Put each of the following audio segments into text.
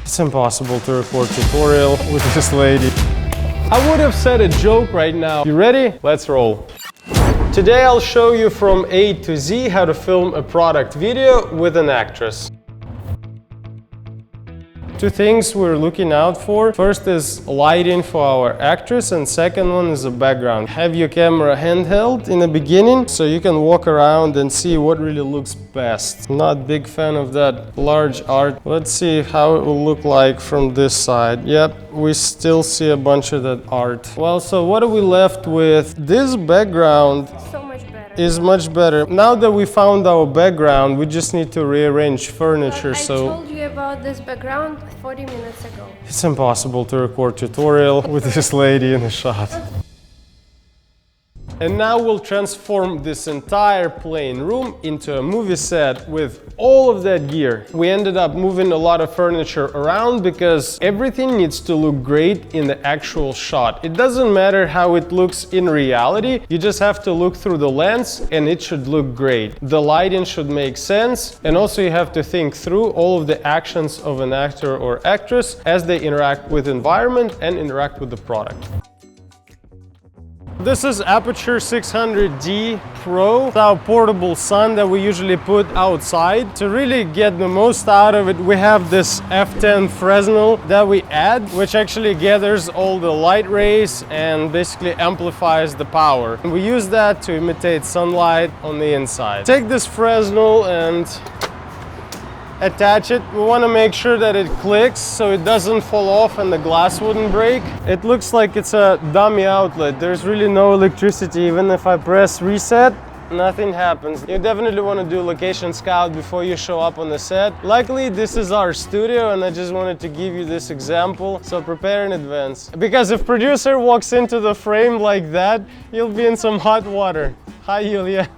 It's impossible to record tutorial with this lady. I would have said a joke right now. You ready? Let's roll. Today I'll show you from A to Z how to film a product video with an actress. Two things we're looking out for. First is lighting for our actress, and second one is a background. Have your camera handheld in the beginning so you can walk around and see what really looks best. Not big fan of that large art. Let's see how it will look like from this side. Yep, we still see a bunch of that art. Well, so what are we left with? This background is much better. Now that we found our background, we just need to rearrange furniture. I told you about this background 40 minutes ago. It's impossible to record tutorial with this lady in the shot. And now we'll transform this entire plain room into a movie set with all of that gear. We ended up moving a lot of furniture around because everything needs to look great in the actual shot. It doesn't matter how it looks in reality, you just have to look through the lens and it should look great. The lighting should make sense, and also you have to think through all of the actions of an actor or actress as they interact with the environment and interact with the product. This is Aperture 600D Pro. It's our portable sun that we usually put outside. To really get the most out of it, we have this F10 Fresnel that we add, which actually gathers all the light rays and basically amplifies the power. And we use that to imitate sunlight on the inside. Take this Fresnel and attach it. We want to make sure that it clicks so it doesn't fall off and the glass wouldn't break. It looks like it's a dummy outlet. There's really no electricity. Even if I press reset, nothing happens. You definitely want to do location scout before you show up on the set. Luckily, this is our studio and I just wanted to give you this example, so prepare in advance. Because if producer walks into the frame like that, you'll be in some hot water. Hi, Yulia.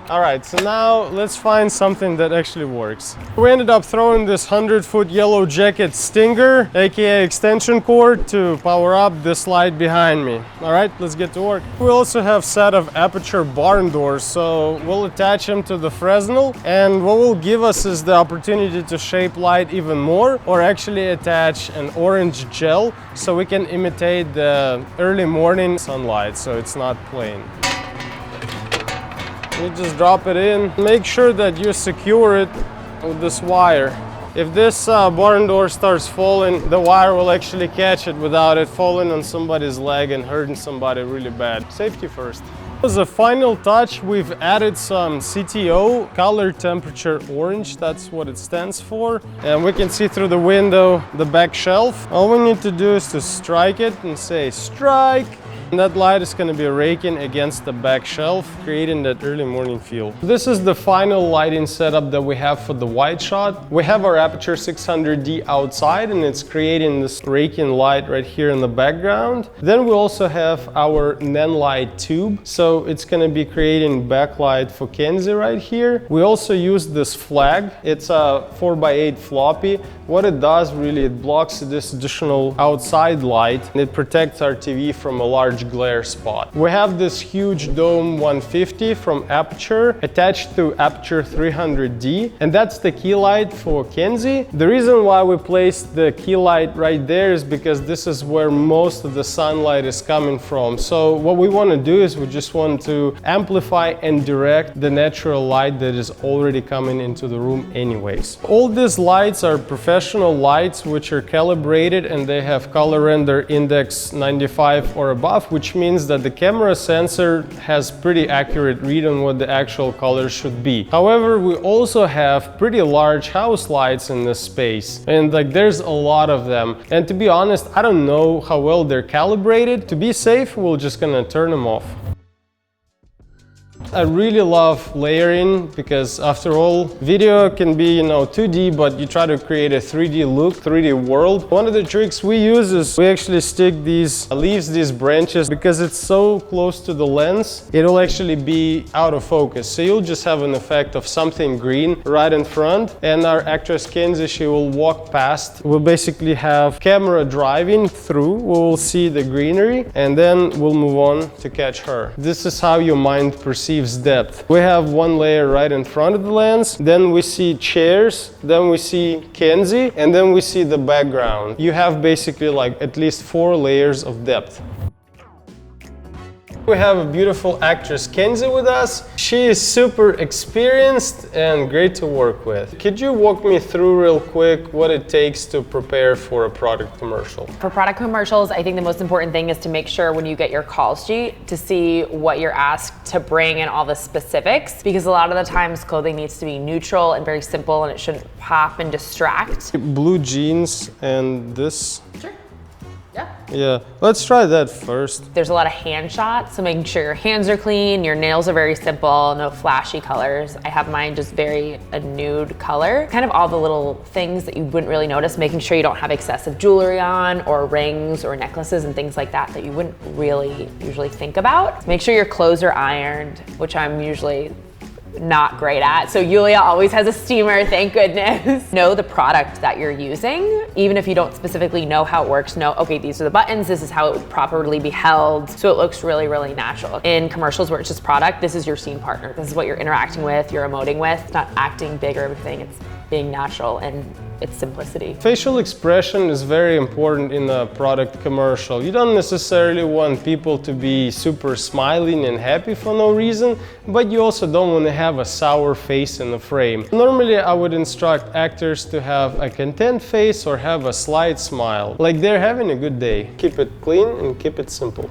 Alright, so now let's find something that actually works. We ended up throwing this 100-foot yellow jacket stinger, aka extension cord, to power up this light behind me. Alright, let's get to work. We also have a set of Aperture barn doors, so we'll attach them to the Fresnel, and what will give us is the opportunity to shape light even more, or actually attach an orange gel so we can imitate the early morning sunlight, so it's not plain. You just drop it in. Make sure that you secure it with this wire. If this barn door starts falling, the wire will actually catch it without it falling on somebody's leg and hurting somebody really bad. Safety first. As a final touch, we've added some CTO, color temperature orange, that's what it stands for. And we can see through the window the back shelf. All we need to do is to strike it and say strike. And that light is going to be raking against the back shelf, creating that early morning feel. This is the final lighting setup that we have for the wide shot. We have our Aperture 600D outside and it's creating this raking light right here in the background. Then we also have our Nanlite tube, so it's going to be creating backlight for Kenzie right here. We also use this flag. It's a 4x8 floppy. What it does really, it blocks this additional outside light and it protects our TV from a large glare spot. We have this huge dome 150 from Aperture attached to Aperture 300D, and that's the key light for Kenzie. The reason why we placed the key light right there is because this is where most of the sunlight is coming from. So what we want to do is we just want to amplify and direct the natural light that is already coming into the room anyways. All these lights are professional lights which are calibrated and they have color render index 95 or above, which means that the camera sensor has pretty accurate read on what the actual color should be. However, we also have pretty large house lights in this space, and like there's a lot of them. And to be honest, I don't know how well they're calibrated. To be safe, we're just gonna turn them off. I really love layering because after all, video can be, 2D, but you try to create a 3D look, 3D world. One of the tricks we use is we actually stick these leaves, these branches, because it's so close to the lens, it'll actually be out of focus. So you'll just have an effect of something green right in front, and our actress Kenzie, she will walk past. We'll basically have camera driving through, we'll see the greenery, and then we'll move on to catch her. This is how your mind perceives gives depth. We have one layer right in front of the lens, then we see chairs, then we see Kenzie, and then we see the background. You have basically like at least 4 layers of depth. We have a beautiful actress, Kenzie, with us. She is super experienced and great to work with. Could you walk me through real quick what it takes to prepare for a product commercial? For product commercials, I think the most important thing is to make sure when you get your call sheet to see what you're asked to bring and all the specifics, because a lot of the times clothing needs to be neutral and very simple and it shouldn't pop and distract. Blue jeans and this. Sure. Yeah. Yeah, let's try that first. There's a lot of hand shots, so making sure your hands are clean, your nails are very simple, no flashy colors. I have mine just a nude color. Kind of all the little things that you wouldn't really notice, making sure you don't have excessive jewelry on or rings or necklaces and things like that that you wouldn't really usually think about. Make sure your clothes are ironed, which I'm usually not great at. So Yulia always has a steamer, thank goodness. Know the product that you're using, even if you don't specifically know how it works. Know, okay, these are the buttons, this is how it would properly be held, so it looks really, really natural. In commercials where it's just product, this is your scene partner. This is what you're interacting with, you're emoting with. It's not acting big or everything, it's being natural and its simplicity. Facial expression is very important in a product commercial. You don't necessarily want people to be super smiling and happy for no reason, but you also don't want to have a sour face in the frame. Normally, I would instruct actors to have a content face or have a slight smile, like they're having a good day. Keep it clean and keep it simple.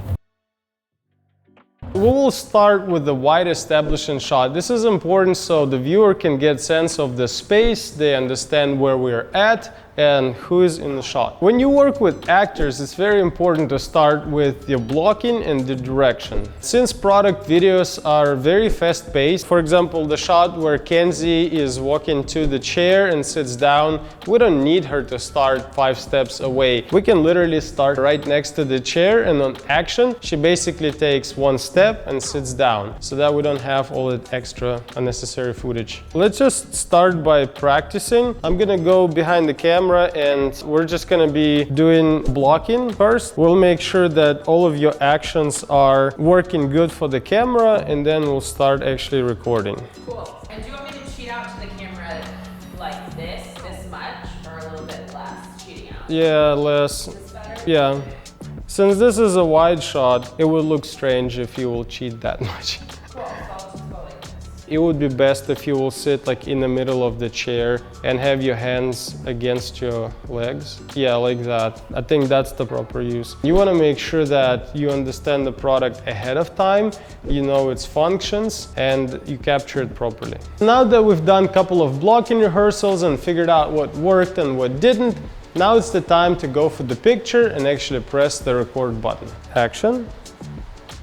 We will start with the wide establishing shot. This is important so the viewer can get sense of the space, they understand where we're at and who is in the shot. When you work with actors, it's very important to start with the blocking and the direction. Since product videos are very fast-paced, for example, the shot where Kenzie is walking to the chair and sits down, we don't need her to start 5 steps away. We can literally start right next to the chair, and on action, she basically takes 1 step and sits down, so that we don't have all that extra unnecessary footage. Let's just start by practicing. I'm gonna go behind the camera and we're just gonna be doing blocking first. We'll make sure that all of your actions are working good for the camera, and then we'll start actually recording. Cool. And do you want me to cheat out to the camera like this much, or a little bit less cheating out? Yeah, less. Is this better? Yeah. Since this is a wide shot, it would look strange if you will cheat that much. Cool, so I'll just go like this. It would be best if you will sit like in the middle of the chair and have your hands against your legs. Yeah, like that. I think that's the proper use. You want to make sure that you understand the product ahead of time, you know its functions, and you capture it properly. Now that we've done a couple of blocking rehearsals and figured out what worked and what didn't, now it's the time to go for the picture and actually press the record button. Action.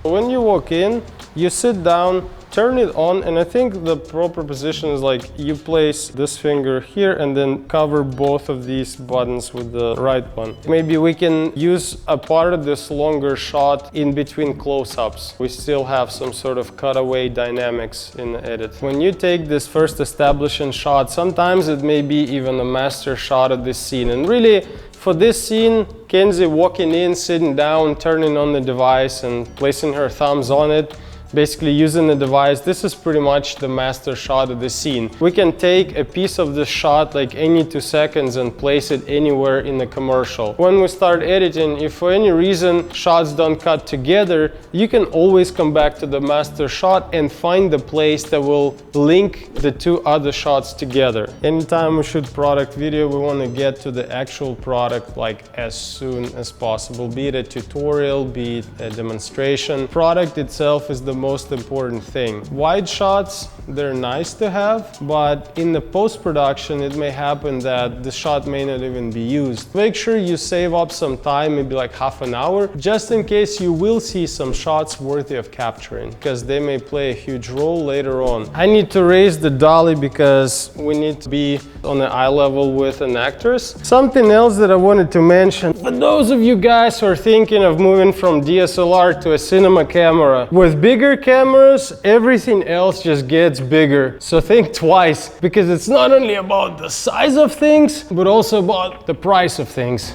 When you walk in, you sit down, turn it on, and I think the proper position is like you place this finger here and then cover both of these buttons with the right one. Maybe we can use a part of this longer shot in between close-ups. We still have some sort of cutaway dynamics in the edit. When you take this first establishing shot, sometimes it may be even a master shot of this scene. And really, for this scene, Kenzie walking in, sitting down, turning on the device and placing her thumbs on it, basically using the device, this is pretty much the master shot of the scene. We can take a piece of this shot like any 2 seconds and place it anywhere in the commercial. When we start editing, if for any reason shots don't cut together, you can always come back to the master shot and find the place that will link the 2 other shots together. Anytime we shoot product video, we want to get to the actual product like as soon as possible, be it a tutorial, be it a demonstration. Product itself is the most important thing. Wide shots, they're nice to have, but in the post-production it may happen that the shot may not even be used. Make sure you save up some time, maybe like half an hour, just in case you will see some shots worthy of capturing, because they may play a huge role later on. I need to raise the dolly because we need to be on the eye level with an actress. Something else that I wanted to mention, for those of you guys who are thinking of moving from DSLR to a cinema camera, with bigger cameras, everything else just gets bigger. So think twice, because it's not only about the size of things, but also about the price of things.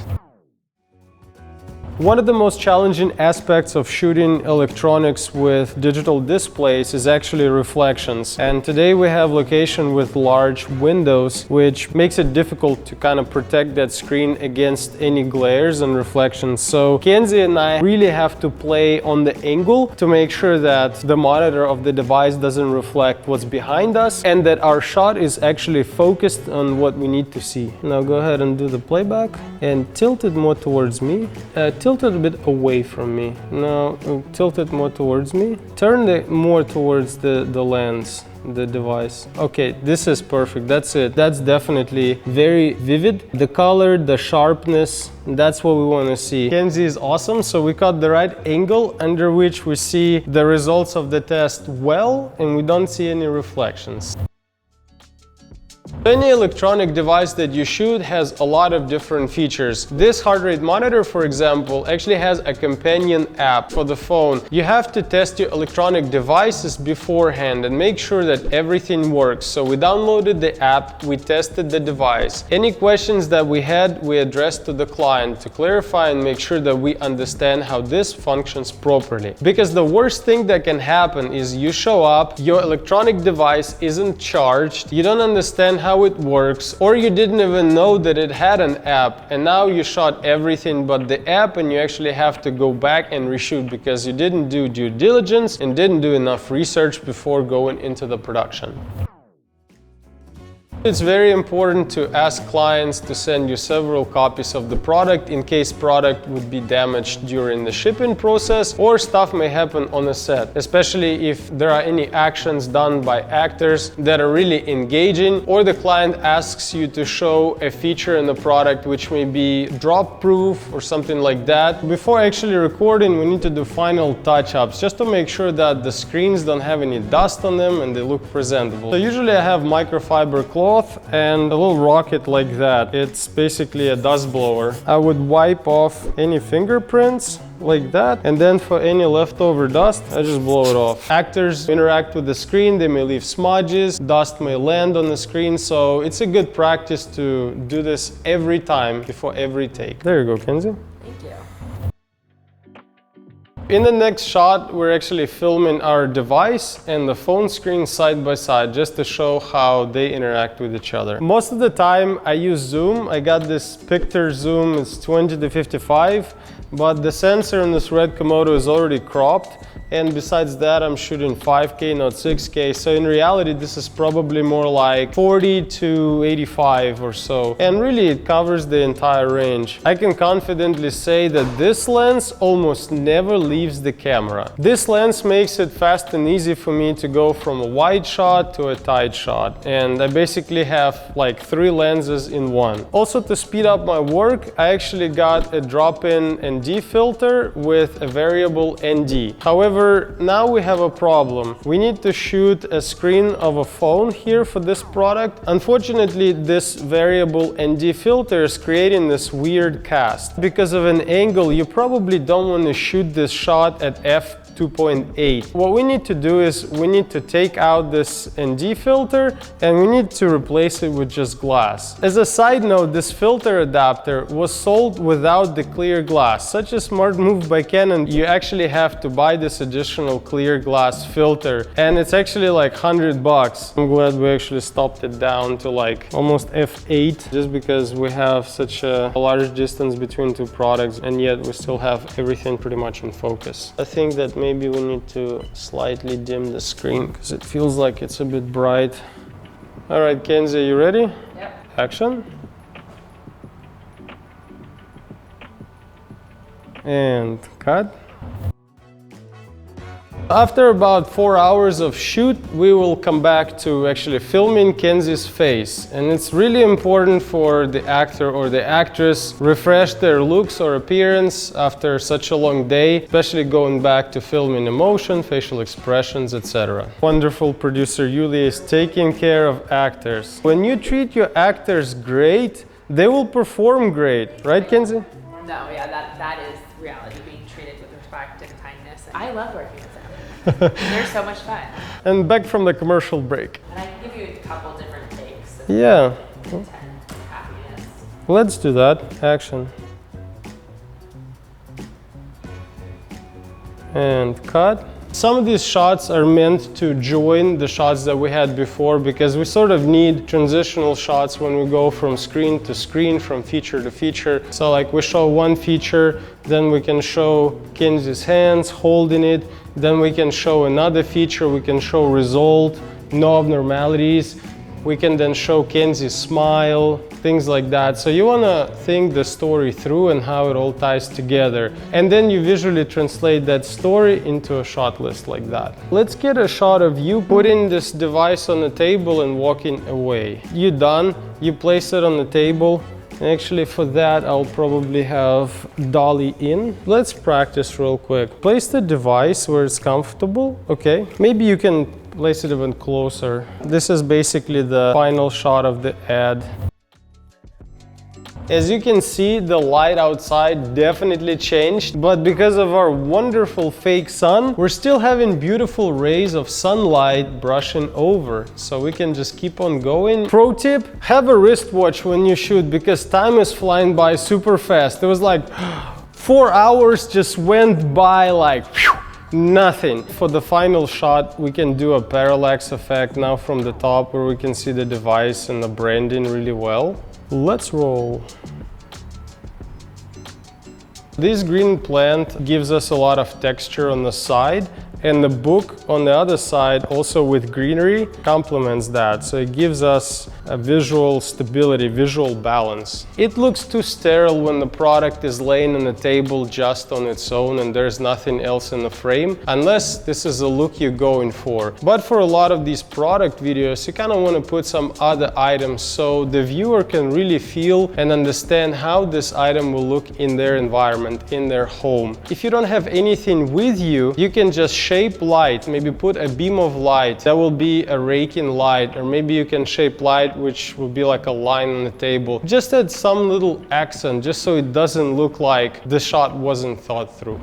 One of the most challenging aspects of shooting electronics with digital displays is actually reflections. And today we have location with large windows, which makes it difficult to kind of protect that screen against any glares and reflections. So Kenzie and I really have to play on the angle to make sure that the monitor of the device doesn't reflect what's behind us and that our shot is actually focused on what we need to see. Now go ahead and do the playback and tilt it more towards me. Tilt it a bit away from me. Now tilt it more towards me. Turn it more towards the lens, the device. Okay, this is perfect. That's it. That's definitely very vivid. The color, the sharpness, that's what we want to see. Kenzie is awesome. So we got the right angle under which we see the results of the test well, and we don't see any reflections. Any electronic device that you shoot has a lot of different features. This heart rate monitor, for example, actually has a companion app for the phone. You have to test your electronic devices beforehand and make sure that everything works. So we downloaded the app, we tested the device. Any questions that we had, we addressed to the client to clarify and make sure that we understand how this functions properly. Because the worst thing that can happen is you show up, your electronic device isn't charged, you don't understand how it works, or you didn't even know that it had an app, and now you shot everything but the app and you actually have to go back and reshoot because you didn't do due diligence and didn't do enough research before going into the production. It's very important to ask clients to send you several copies of the product in case product would be damaged during the shipping process or stuff may happen on a set, especially if there are any actions done by actors that are really engaging, or the client asks you to show a feature in the product which may be drop proof or something like that. Before actually recording, we need to do final touch-ups just to make sure that the screens don't have any dust on them and they look presentable. So usually I have microfiber cloth and a little rocket like that. It's basically a dust blower. I would wipe off any fingerprints like that, and then for any leftover dust, I just blow it off. Actors interact with the screen, they may leave smudges, dust may land on the screen, so it's a good practice to do this every time before every take. There you go, Kenzie. Thank you. In the next shot, we're actually filming our device and the phone screen side by side just to show how they interact with each other. Most of the time I use zoom. I got this Picture zoom, it's 20-55, but the sensor in this red Komodo is already cropped. And besides that, I'm shooting 5K, not 6K. So in reality, this is probably more like 40-85 or so. And really, it covers the entire range. I can confidently say that this lens almost never leaves the camera. This lens makes it fast and easy for me to go from a wide shot to a tight shot. And I basically have like 3 lenses in one. Also, to speed up my work, I actually got a drop-in ND filter with a variable ND. However, now we have a problem. We need to shoot a screen of a phone here for this product. Unfortunately, this variable ND filter is creating this weird cast. Because of an angle, you probably don't want to shoot this shot at f2.8. What we need to do is we need to take out this ND filter and we need to replace it with just glass. As a side note, this filter adapter was sold without the clear glass. Such a smart move by Canon. You actually have to buy this additional clear glass filter, and it's actually like $100. I'm glad we actually stopped it down to like almost f8 just because we have such a large distance between two products and yet we still have everything pretty much in focus. I think that maybe we need to slightly dim the screen because it feels like it's a bit bright. All right, Kenzie, you ready? Yep. Action. And cut. After about 4 hours of shoot, we will come back to actually filming Kenzie's face. And it's really important for the actor or the actress refresh their looks or appearance after such a long day, especially going back to filming emotion, facial expressions, etc. Wonderful producer Yulia is taking care of actors. When you treat your actors great, they will perform great, right, Kenzie? No, yeah, that is reality, being treated with respect and kindness. And I love working with them. They're so much fun. And back from the commercial break. And I can give you a couple different takes. Yeah. Happiness. Let's do that. Action. and cut. Some of these shots are meant to join the shots that we had before, because we sort of need transitional shots when we go from screen to screen, from feature to feature. So like we show one feature, then we can show Kenzie's hands holding it, then we can show another feature, we can show result, no abnormalities. We can then show Kenzie's smile, things like that. So you want to think the story through and how it all ties together. And then you visually translate that story into a shot list like that. Let's get a shot of you putting this device on the table and walking away. You're done, you place it on the table. And actually for that, I'll probably have dolly in. Let's practice real quick. Place the device where it's comfortable. Okay, maybe you can place it even closer. This is basically the final shot of the ad. As you can see, the light outside definitely changed, but because of our wonderful fake sun, we're still having beautiful rays of sunlight brushing over, so we can just keep on going. Pro tip, have a wristwatch when you shoot, because time is flying by super fast. It was like 4 hours just went by like nothing. For the final shot, we can do a parallax effect now from the top, where we can see the device and the branding really well. Let's roll. This green plant gives us a lot of texture on the side, and the book on the other side, also with greenery, complements that. So it gives us a visual stability, visual balance. It looks too sterile when the product is laying on the table just on its own and there's nothing else in the frame, unless this is a look you're going for. But for a lot of these product videos, you kind of want to put some other items so the viewer can really feel and understand how this item will look in their environment, in their home. If you don't have anything with you, you can just shape light, maybe put a beam of light that will be a raking light, or maybe you can shape light which will be like a line on the table. Just add some little accent, just so it doesn't look like the shot wasn't thought through.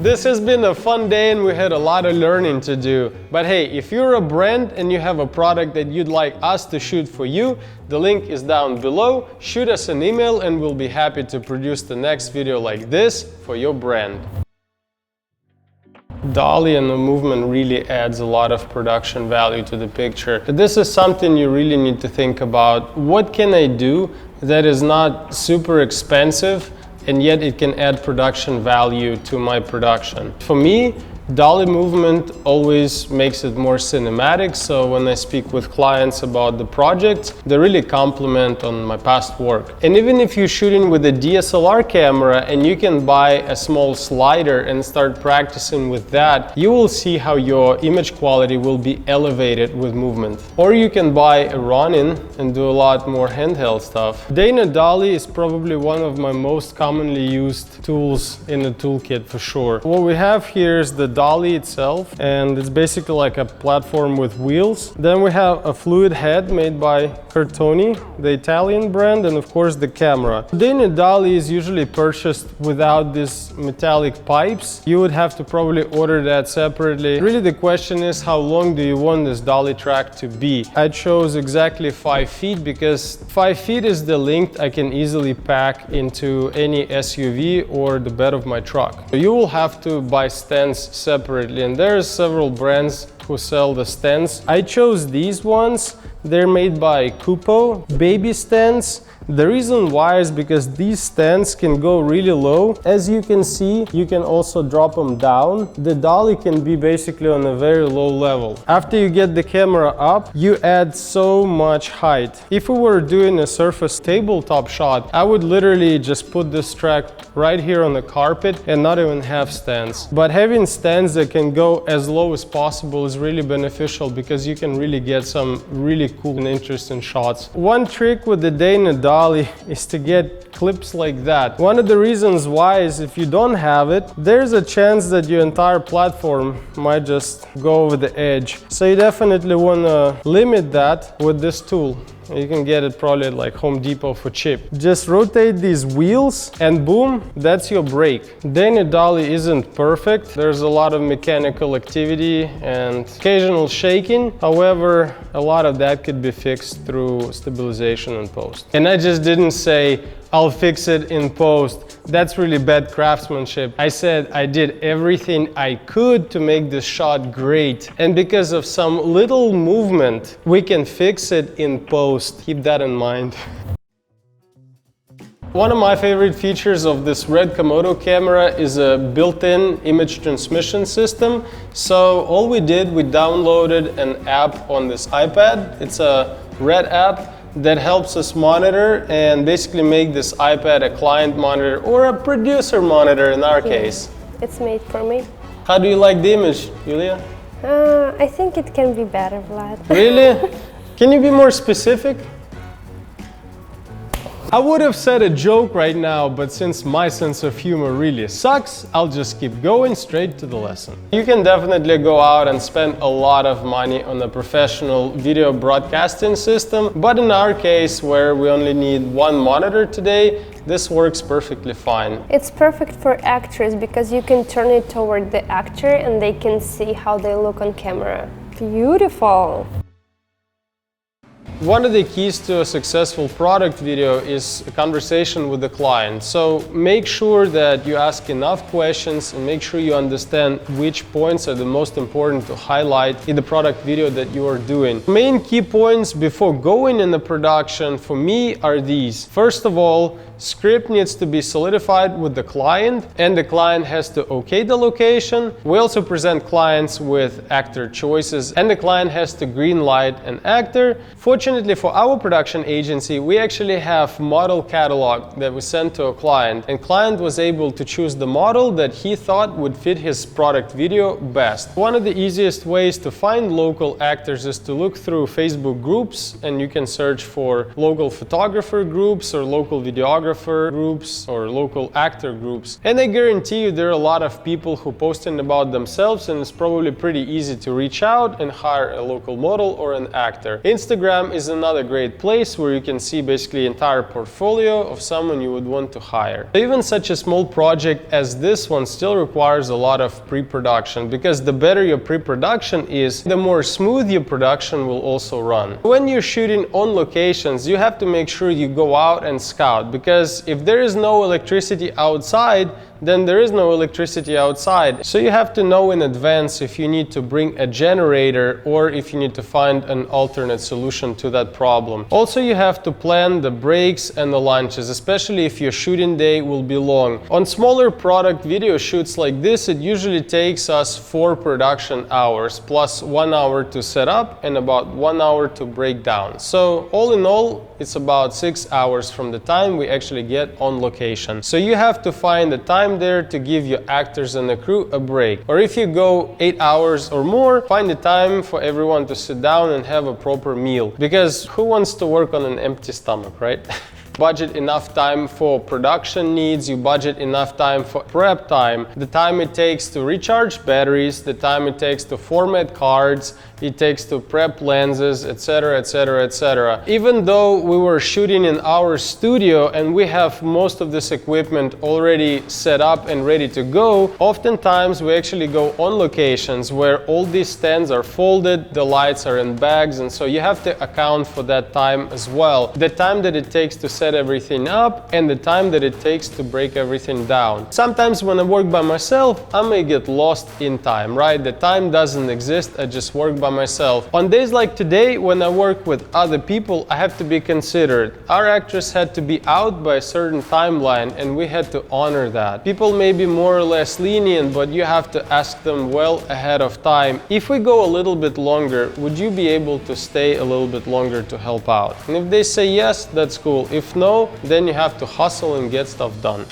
This has been a fun day and we had a lot of learning to do. But hey, if you're a brand and you have a product that you'd like us to shoot for you, the link is down below. Shoot us an email and we'll be happy to produce the next video like this for your brand. Dolly and the movement really adds a lot of production value to the picture. This is something you really need to think about. What can I do that is not super expensive and yet it can add production value to my production? For me, dolly movement always makes it more cinematic, so when I speak with clients about the project, they really compliment on my past work. And even if you're shooting with a DSLR camera and you can buy a small slider and start practicing with that, you will see how your image quality will be elevated with movement. Or you can buy a Ronin and do a lot more handheld stuff. Dana Dolly is probably one of my most commonly used tools in the toolkit for sure. What we have here is the dolly itself, and it's basically like a platform with wheels. Then we have a fluid head made by Cartoni, the Italian brand, and of course the camera. Dana Dolly is usually purchased without these metallic pipes. You would have to probably order that separately. Really the question is, how long do you want this dolly track to be? I chose exactly 5 feet because 5 feet is the length I can easily pack into any SUV or the bed of my truck. You will have to buy stands separately, and there's several brands who sell the stands. I chose these ones. They're made by Kupo, baby stands. The reason why is because these stands can go really low. As you can see, you can also drop them down. The dolly can be basically on a very low level. After you get the camera up, you add so much height. If we were doing a surface tabletop shot, I would literally just put this track right here on the carpet and not even have stands. But having stands that can go as low as possible is really beneficial because you can really get some really cool and interesting shots. One trick with the Dana dolly is to get clips like that. One of the reasons why is if you don't have it, there's a chance that your entire platform might just go over the edge. So you definitely want to limit that with this tool. You can get it probably at like Home Depot for cheap. Just rotate these wheels and boom, that's your brake. Dana dolly isn't perfect. There's a lot of mechanical activity and occasional shaking. However, a lot of that could be fixed through stabilization in post. And I just didn't say, I'll fix it in post. That's really bad craftsmanship. I said I did everything I could to make this shot great. And because of some little movement, we can fix it in post. Keep that in mind. One of my favorite features of this Red Komodo camera is a built-in image transmission system. So all we did, we downloaded an app on this iPad. It's a Red app that helps us monitor and basically make this iPad a client monitor or a producer monitor in our case. It's made for me. How do you like the image, Julia? I think it can be better, Vlad. Really? Can you be more specific? I would have said a joke right now, but since my sense of humor really sucks, I'll just keep going straight to the lesson. You can definitely go out and spend a lot of money on a professional video broadcasting system, but in our case, where we only need one monitor today, this works perfectly fine. It's perfect for actors because you can turn it toward the actor and they can see how they look on camera. Beautiful! One of the keys to a successful product video is a conversation with the client. So make sure that you ask enough questions and make sure you understand which points are the most important to highlight in the product video that you are doing. Main key points before going into production for me are these. First of all, script needs to be solidified with the client and the client has to okay the location. We also present clients with actor choices and the client has to green light an actor. Fortunately for our production agency, we actually have model catalog that we sent to a client, and client was able to choose the model that he thought would fit his product video best. One of the easiest ways to find local actors is to look through Facebook groups, and you can search for local photographer groups or local videographer groups or local actor groups. And I guarantee you there are a lot of people who posting about themselves, and it's probably pretty easy to reach out and hire a local model or an actor. Instagram is another great place where you can see basically entire portfolio of someone you would want to hire. Even such a small project as this one still requires a lot of pre-production, because the better your pre-production is, the more smooth your production will also run. When you're shooting on locations, you have to make sure you go out and scout, because if there is no electricity outside, then there is no electricity outside. So you have to know in advance if you need to bring a generator or if you need to find an alternate solution to that problem. Also, you have to plan the breaks and the lunches, especially if your shooting day will be long. On smaller product video shoots like this, it usually takes us 4 production hours plus 1 hour to set up and about 1 hour to break down. So all in all, it's about 6 hours from the time we actually get on location. So you have to find the time there to give your actors and the crew a break. Or if you go 8 hours or more, find the time for everyone to sit down and have a proper meal. Because who wants to work on an empty stomach, right? Budget enough time for production needs, you budget enough time for prep time, the time it takes to recharge batteries, the time it takes to format cards, it takes to prep lenses, etc, etc, etc. Even though we were shooting in our studio and we have most of this equipment already set up and ready to go, oftentimes we actually go on locations where all these stands are folded, the lights are in bags, and so you have to account for that time as well. The time that it takes to set set everything up and the time that it takes to break everything down. Sometimes when I work by myself, I may get lost in time, right? The time doesn't exist, I just work by myself. On days like today, when I work with other people, I have to be considerate. Our actress had to be out by a certain timeline and we had to honor that. People may be more or less lenient, but you have to ask them well ahead of time. If we go a little bit longer, would you be able to stay a little bit longer to help out? And if they say yes, that's cool. If no, then you have to hustle and get stuff done.